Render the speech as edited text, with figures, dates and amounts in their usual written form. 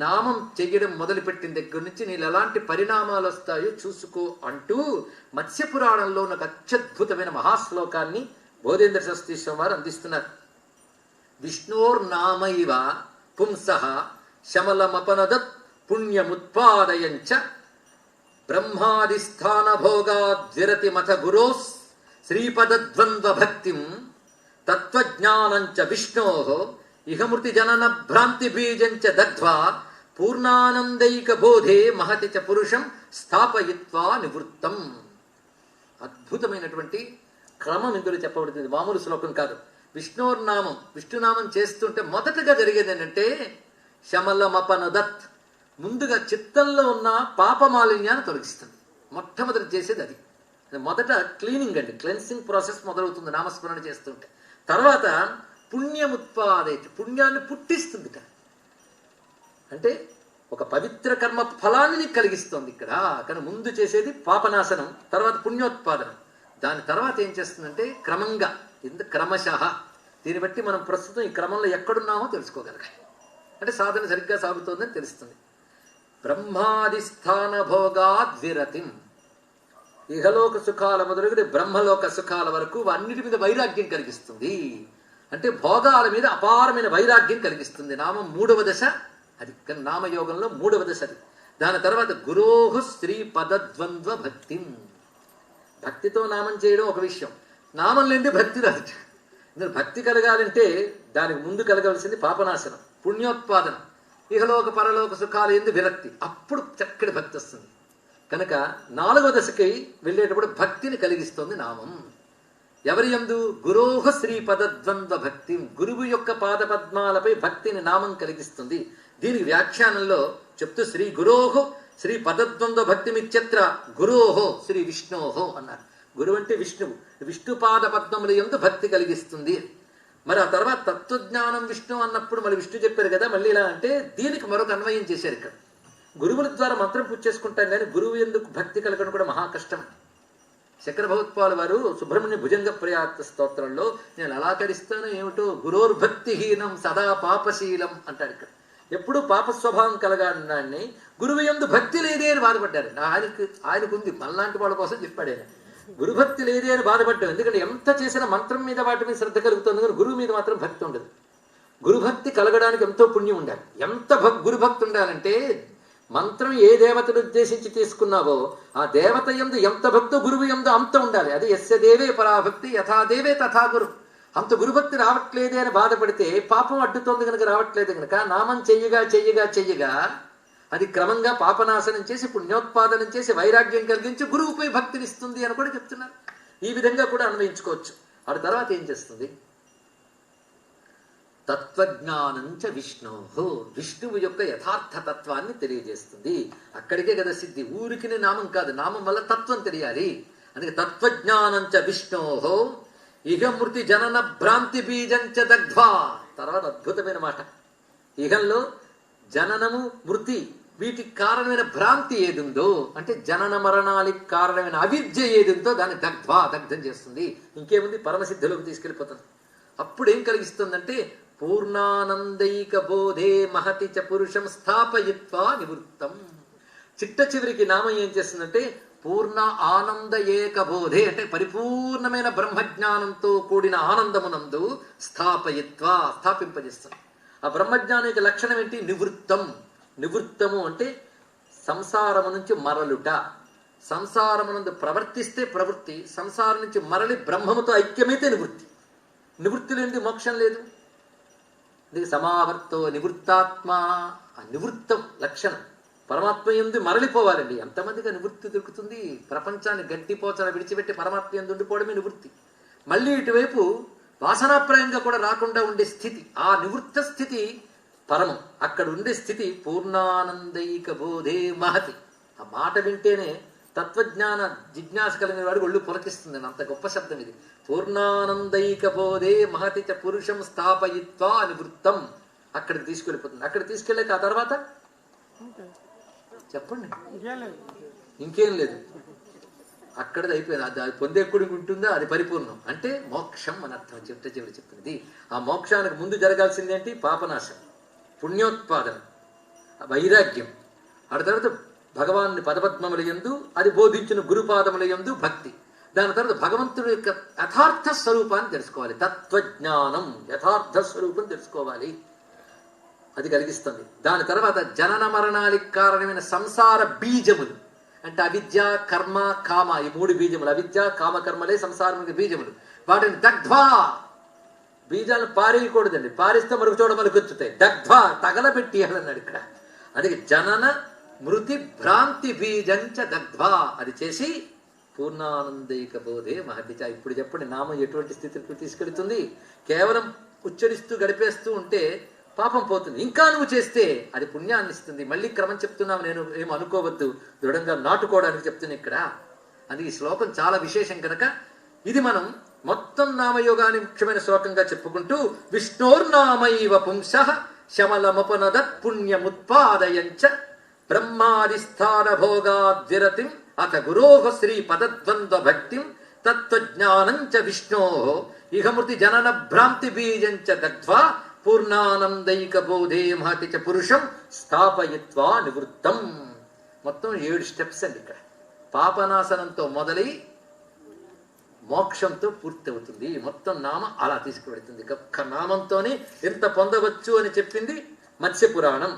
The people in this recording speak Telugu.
నామం చెయ్యడం మొదలుపెట్టిన దగ్గర నుంచి నీళ్ళు ఎలాంటి పరిణామాలు వస్తాయో చూసుకో అంటూ మత్స్యపురాణంలో ఒక అత్యద్భుతమైన మహాశ్లోకాన్ని బోధేంద్ర సరస్వతీశ్వరం వారు అందిస్తున్నారు. విష్ణోర్నామైవ పుంసః శమలమపనదత్ పుణ్యముత్పాదయంచ బ్రహ్మాదిస్థాన భోగాద్విరతి మథ గురోస్ శ్రీపదద్వంద్వ భక్తిం తత్వజ్ఞానంచ విష్ణోః ఇహమృతి జనన భ్రాంతి బీజంచ దగ్ధ్వా పూర్ణానందైక బోధే మహతి చ పురుషం స్థాపయిత్వా నివృత్తం. అద్భుతమైనటువంటి క్రమం ఇందులో చెప్పబడుతుంది, మామూలు శ్లోకం కాదు. విష్ణోర్నామం, విష్ణునామం చేస్తుంటే మొదటగా జరిగేది ఏంటంటే శమలమపనదత్, ముందుగా చిత్తంలో ఉన్న పాపమాలిన్యాన్ని తొలగిస్తుంది. మొట్టమొదటి చేసేది అది. మొదట క్లీనింగ్ అండి, క్లెన్సింగ్ ప్రాసెస్ మొదలవుతుంది నామస్మరణ చేస్తుంటే. తర్వాత పుణ్యముత్పాదైతే, పుణ్యాన్ని పుట్టిస్తుంది. అంటే ఒక పవిత్ర కర్మ ఫలాన్ని కలిగిస్తుంది ఇక్కడ. కానీ ముందు చేసేది పాపనాశనం, తర్వాత పుణ్యోత్పాదనం. దాని తర్వాత ఏం చేస్తుందంటే క్రమంగా, క్రమశః, దీన్ని బట్టి మనం ప్రస్తుతం ఈ క్రమంలో ఎక్కడున్నామో తెలుసుకోగలగాలి. అంటే సాధన సరిగ్గా సాగుతోందని తెలుస్తుంది. బ్రహ్మాదిస్థాన భోగాద్విరతిం, ఇహలోక సుఖాల మొదలుగుని బ్రహ్మలోక సుఖాల వరకు అన్నిటి మీద వైరాగ్యం కలిగిస్తుంది. అంటే భోగాల మీద అపారమైన వైరాగ్యం కలిగిస్తుంది. నామం 3వ దశ అది, నామయోగంలో 3వ దశ అది. దాని తర్వాత గురోహు శ్రీ పదద్వంద్వ భక్తి, భక్తితో నామం చేయడం ఒక విషయం. నామం లేని భక్తి రాదు. భక్తి కలగాలంటే దానికి ముందు కలగవలసింది పాపనాశనం, పుణ్యోత్పాదనం, ఇహలోక పరలోక సుఖాలు ఎందు విరక్తి. అప్పుడు చక్కటి భక్తి వస్తుంది. కనుక 4వ దశకి వెళ్ళేటప్పుడు భక్తిని కలిగిస్తుంది నామం. ఎవరి యందు? గురోహ శ్రీ పదద్వంద్వ భక్తి, గురువు యొక్క పాదపద్మాలపై భక్తిని నామం కలిగిస్తుంది. దీనికి వ్యాఖ్యానంలో చెప్తూ శ్రీ గురోహో శ్రీ పదద్వంద్వ భక్తిమిత్యత్ర గురోహో శ్రీ విష్ణోహో అన్నారు. గురువు అంటే విష్ణువు, విష్ణు పాద పద్మముల యందు భక్తి కలిగిస్తుంది. మరి ఆ తర్వాత తత్వజ్ఞానం విష్ణు అన్నప్పుడు మరి విష్ణు చెప్పారు కదా, మళ్ళీ ఇలా అంటే దీనికి మరొక అన్వయం చేశారు ఇక్కడ. గురువుల ద్వారా మంత్రం పూజ చేసుకుంటాం కానీ గురువు ఎందుకు భక్తి కలగడం కూడా మహా కష్టం. శంకర భగవత్పాల్ వారు సుబ్రహ్మణ్య భుజంగ ప్రయాత స్తోత్రంలో నేను అలాకరిస్తాను ఏమిటో గురోర్భక్తిహీనం సదా పాపశీలం అంటాడు. ఇక్కడ ఎప్పుడు పాప స్వభావం కలగాన్ని గురువు యందు భక్తి లేదే అని బాధపడ్డారు. ఆయనకుంది, మనలాంటి వాళ్ళ కోసం చెప్పాడు ఆయన. గురుభక్తి లేదే అని బాధపడ్డాం. ఎందుకంటే ఎంత చేసిన మంత్రం మీద వాటి మీద శ్రద్ధ కలుగుతుంది కానీ గురువు మీద మాత్రం భక్తి ఉండదు. గురుభక్తి కలగడానికి ఎంతో పుణ్యం ఉండాలి. ఎంత గురుభక్తి ఉండాలంటే మంత్రం ఏ దేవతను ఉద్దేశించి తీసుకున్నావో ఆ దేవత యందు ఎంత భక్తో గురువు యందు అంత ఉండాలి. అది యస్య దేవే పరాభక్తి యథా దేవే తథా గురు. అంత గురుభక్తి రావట్లేదే అని బాధపడితే పాపం అడ్డుతోంది కనుక రావట్లేదు కనుక నామం చెయ్యగా చెయ్యగా చెయ్యగా అది క్రమంగా పాపనాశనం చేసి పుణ్యోత్పాదనం చేసి వైరాగ్యం కలిగించి గురువుపై భక్తినిస్తుంది అని కూడా చెప్తున్నారు. ఈ విధంగా కూడా అన్వయించుకోవచ్చు. ఆ తర్వాత ఏం చేస్తుంది? తత్వజ్ఞానంచ విష్ణోహో, విష్ణువు యొక్క యథార్థ తత్వాన్ని తెలియజేస్తుంది. అక్కడికే కదా సిద్ధి. ఊరికి నామం కాదు, నామం వల్ల తత్వం తెలియాలి. అందుకే తత్వజ్ఞానంచ విష్ణోహో ఇహమృతి జనన భ్రాంతి బీజంచ దగ్ధ్వా. తర్వాత అద్భుతమైన మాట, ఇహంలో జననము మృతి వీటికి కారణమైన భ్రాంతి ఏదుందో అంటే జనన మరణాలకు కారణమైన అవిద్య ఏదుందో దాన్ని దగ్ధ్వా, దగ్ధం చేస్తుంది. ఇంకేముంది? పరమసిద్ధిలోకి తీసుకెళ్ళిపోతుంది. అప్పుడు ఏం కలిగిస్తుందంటే పూర్ణానందైక బోధే మహతి చ పురుషం స్థాపయిత్వా నివృత్తం. చిట్ట చివరికి నామం ఏం చేస్తుందంటే పూర్ణ ఆనంద ఏక బోధే అంటే పరిపూర్ణమైన బ్రహ్మజ్ఞానంతో కూడిన ఆనందమునందు స్థాపయిత్వా, స్థాపింపజేస్తుంది. ఆ బ్రహ్మజ్ఞానం యొక్క లక్షణం ఏంటి? నివృత్తం. నివృత్తము అంటే సంసారము నుంచి మరలుట. సంసారమునందు ప్రవర్తిస్తే ప్రవృత్తి, సంసారం నుంచి మరలి బ్రహ్మముతో ఐక్యమైతే నివృత్తి. నివృత్తి లేనిది మోక్షం లేదు. ఇది సమావర్తో నివృత్తాత్మ, ఆ నివృత్తం లక్షణం. పరమాత్మ యందు మరలిపోవాలండి. ఎంతమందిగా నివృత్తి దొరుకుతుంది? ప్రపంచాన్ని గడ్డిపోచన విడిచిపెట్టి పరమాత్మ యందు ఉండిపోవడమే నివృత్తి. మళ్ళీ ఇటువైపు వాసనాప్రాయంగా కూడా రాకుండా ఉండే స్థితి, ఆ నివృత్త స్థితి పరమం. అక్కడ ఉండే స్థితి పూర్ణానందైక బోధే మహతి. ఆ మాట వింటేనే తత్వజ్ఞాన జిజ్ఞాస కలిగిన వాడు ఒళ్ళు పులకిస్తుంది. అంత గొప్ప శబ్దం ఇది. పూర్ణానందైక బోధే మహతి చ పురుషం స్థాపయిత్వా నివృత్తం. అక్కడికి తీసుకెళ్ళిపోతుంది. అక్కడ తీసుకెళ్ళాక ఆ తర్వాత చెప్పండి, ఇంకేం లేదు. అక్కడది అయిపోయింది. అది పొందే ఎప్పుడు ఉంటుందో అది పరిపూర్ణం. అంటే మోక్షం అని అర్థం. చివరి చెప్తున్నది ఆ మోక్షానికి ముందు జరగాల్సింది ఏంటి? పాపనాశం, పుణ్యోత్పాదన. వైరాగ్యం. ఆ తర్వాత భగవాన్ని పదపద్మముల యందు, అది బోధించిన గురుపాదముల యందు భక్తి. దాని తర్వాత భగవంతుడి యొక్క యథార్థ స్వరూపాన్ని తెలుసుకోవాలి. తత్వజ్ఞానం, యథార్థ స్వరూపం తెలుసుకోవాలి, అది కలిగిస్తుంది. దాని తర్వాత జనన మరణాలకు కారణమైన సంసార బీజములు అంటే అవిద్య, కర్మ, కామ, ఈ 3 బీజములు. అవిద్య, కామ, కర్మలే సంసారమునికి బీజములు. వాటిని దగ్ధ్వా, బీజాలను పారేయకూడదండి, పారిస్తే మరొక చోట మరొకొచ్చుతాయి. దగ్ధ్వా, తగలబెట్టి అన్నాడు ఇక్కడ. అందుకే జనన మృతి భ్రాంతి బీజంచ దగ్ధ్వా, అది చేసి పూర్ణానందైక బోధే మహతిచ. ఇప్పుడు చెప్పండి, నామం ఎటువంటి స్థితికి తీసుకెళ్తుంది? కేవలం ఉచ్చరిస్తూ గడిపేస్తూ ఉంటే పాపం పోతుంది. ఇంకా నువ్వు చేస్తే అది పుణ్యాన్ని ఇస్తుంది. మళ్ళీ క్రమం చెప్తున్నావు, నేను ఏం అనుకోవద్దు, దృఢంగా నాటుకోవడానికి చెప్తున్నా ఇక్కడ. అది ఈ శ్లోకం చాలా విశేషం కనుక ఇది మనం మొత్తం నామయోగాన్ని ముఖ్యమైన శ్లోకంగా చెప్పుకుంటూ విష్ణోర్నామైవ పుంసః శమలముపనదత్ పుణ్యముత్పాదయంచ బ్రహ్మాదిస్థాన భోగాద్విరతిం అథ గురోః శ్రీ పదద్వంద్వ భక్తిం తత్వజ్ఞానంచ విష్ణోః ఇహమృతి జనన భ్రాంతి బీజంచ దగ్ధ్వా పూర్ణానందైక బోధే మహతి చ పురుషం స్థాపయిత్వా నివృత్తం. మొత్తం 7 స్టెప్స్ అండి ఇక్కడ. పాపనాశనంతో మొదలై మోక్షంతో పూర్తి అవుతుంది. మొత్తం నామ అలా తీసుకువెడుతుంది. ఒక్క నామంతోనే ఎంత పొందవచ్చు అని చెప్పింది మత్స్య పురాణం.